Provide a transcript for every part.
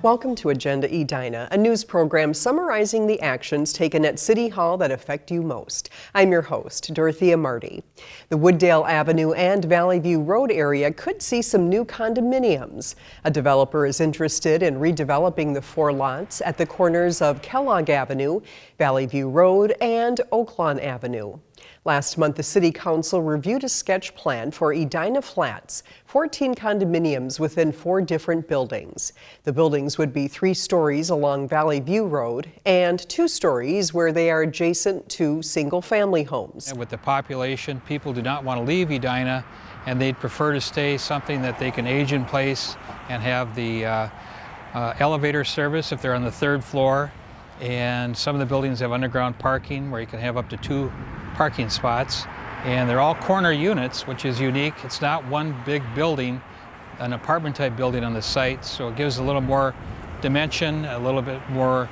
Welcome to Agenda Edina, a news program summarizing the actions taken at City Hall that affect you most. I'm your host, Dorothea Marty. The Wooddale Avenue and Valley View Road area could see some new condominiums. A developer is interested in redeveloping the 4 lots at the corners of Kellogg Avenue, Valley View Road, and Oaklawn Avenue. Last month, the City Council reviewed a sketch plan for Edina Flats, 14 condominiums within 4 different buildings. The buildings would be 3 stories along Valley View Road and 2 stories where they are adjacent to single-family homes. And with the population, people do not want to leave Edina, and they'd prefer to stay something that they can age in place and have the elevator service if they're on the 3rd floor. And some of the buildings have underground parking where you can have up to 2 parking spots, and they're all corner units, which is unique. It's not one big building, an apartment type building on the site, so it gives a little more dimension, a little bit more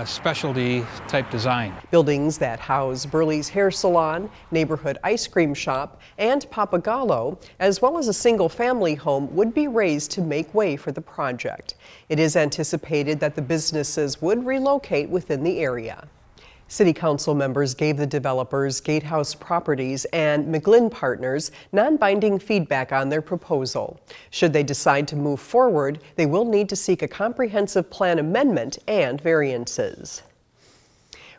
specialty type design. Buildings that house Burley's Hair Salon, neighborhood ice cream shop, and Papagallo, as well as a single family home, would be raised to make way for the project. It is anticipated that the businesses would relocate within the area. City Council members gave the developers Gatehouse Properties and McGlynn Partners non-binding feedback on their proposal. Should they decide to move forward, they will need to seek a comprehensive plan amendment and variances.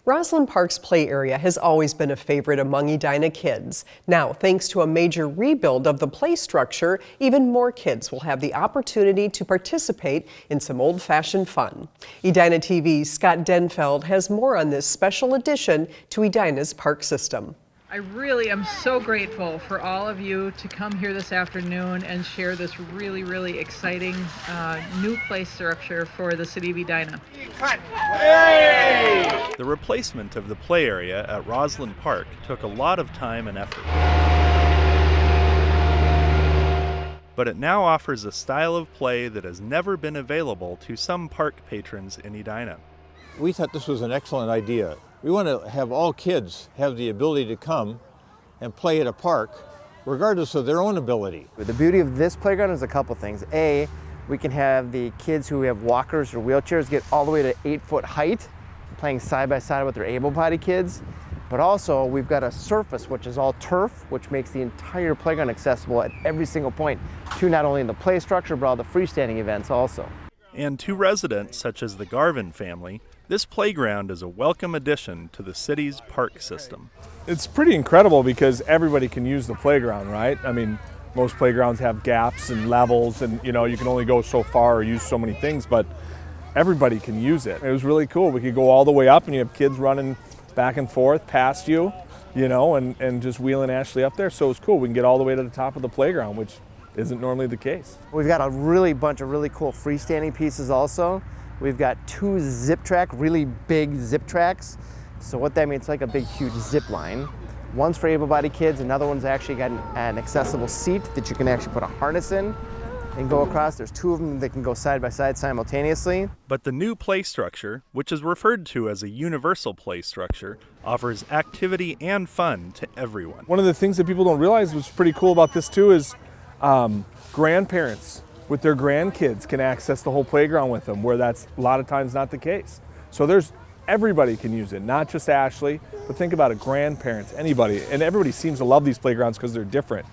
Rosland Park's play area has always been a favorite among Edina kids. Now, thanks to a major rebuild of the play structure, even more kids will have the opportunity to participate in some old-fashioned fun. Edina TV's Scott Denfeld has more on this special addition to Edina's park system. I really am so grateful for all of you to come here this afternoon and share this really exciting new play structure for the city of Edina. The replacement of the play area at Rosland Park took a lot of time and effort. But it now offers a style of play that has never been available to some park patrons in Edina. We thought this was an excellent idea. We want to have all kids have the ability to come and play at a park, regardless of their own ability. The beauty of this playground is a couple things. A, we can have the kids who have walkers or wheelchairs get all the way to 8-foot height, playing side by side with their able-bodied kids. But also, we've got a surface which is all turf, which makes the entire playground accessible at every single point to not only the play structure, but all the freestanding events also. And to residents such as the Garvin family, this playground is a welcome addition to the city's park system. It's pretty incredible because everybody can use the playground, right? I mean, most playgrounds have gaps and levels and, you know, you can only go so far or use so many things, but everybody can use it. It was really cool. We could go all the way up and you have kids running back and forth past you, you know, and just wheeling Ashley up there. So it was cool. We can get all the way to the top of the playground, which isn't normally the case. We've got a bunch of really cool freestanding pieces also. We've got 2 zip track, really big zip tracks. So what that means, it's like a big, huge zip line. One's for able-bodied kids, another one's actually got an accessible seat that you can actually put a harness in and go across. There's 2 of them that can go side by side simultaneously. But the new play structure, which is referred to as a universal play structure, offers activity and fun to everyone. One of the things that people don't realize was pretty cool about this too is grandparents with their grandkids can access the whole playground with them, where that's a lot of times not the case. So everybody can use it, not just Ashley, but think about it, grandparents, anybody. And everybody seems to love these playgrounds because they're different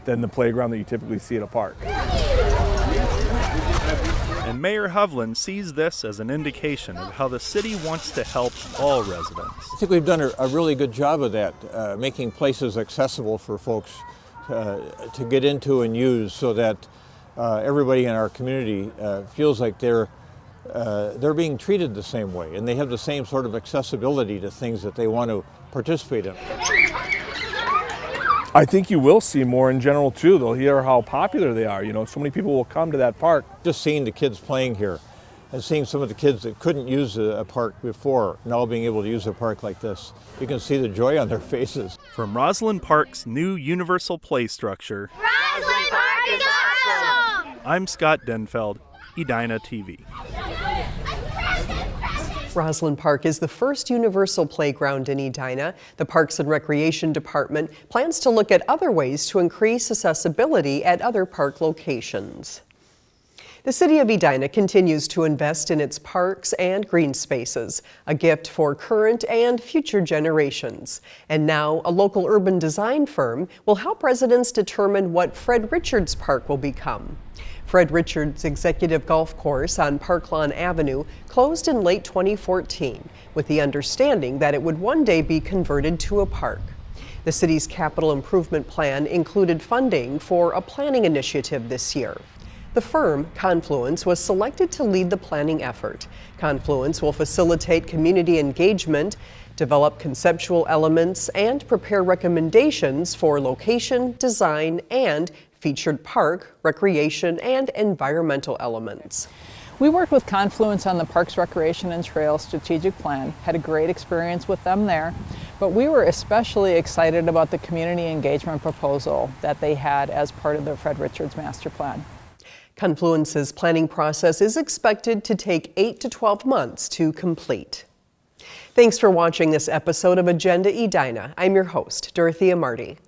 than the playground that you typically see at a park. And Mayor Hovland sees this as an indication of how the city wants to help all residents. I think we've done a really good job of that, making places accessible for folks to get into and use so that everybody in our community feels like they're being treated the same way and they have the same sort of accessibility to things that they want to participate in. I think you will see more in general too. They'll hear how popular they are. You know, so many people will come to that park. Just seeing the kids playing here and seeing some of the kids that couldn't use a park before now being able to use a park like this, you can see the joy on their faces. From Rosland Park's new universal play structure, Rosland Park is awesome! I'm Scott Denfeld, Edina TV. Rosland Park is the first universal playground in Edina. The Parks and Recreation Department plans to look at other ways to increase accessibility at other park locations. The city of Edina continues to invest in its parks and green spaces, a gift for current and future generations. And now, a local urban design firm will help residents determine what Fred Richards Park will become. Fred Richards Executive Golf Course on Park Lawn Avenue closed in late 2014, with the understanding that it would one day be converted to a park. The city's capital improvement plan included funding for a planning initiative this year. The firm, Confluence, was selected to lead the planning effort. Confluence will facilitate community engagement, develop conceptual elements, and prepare recommendations for location, design, and featured park, recreation, and environmental elements. We worked with Confluence on the Parks, Recreation, and Trails strategic plan, had a great experience with them there, but we were especially excited about the community engagement proposal that they had as part of the Fred Richards master plan. Confluence's planning process is expected to take 8 to 12 months to complete. Thanks for watching this episode of Agenda Edina. I'm your host, Dorothea Marty.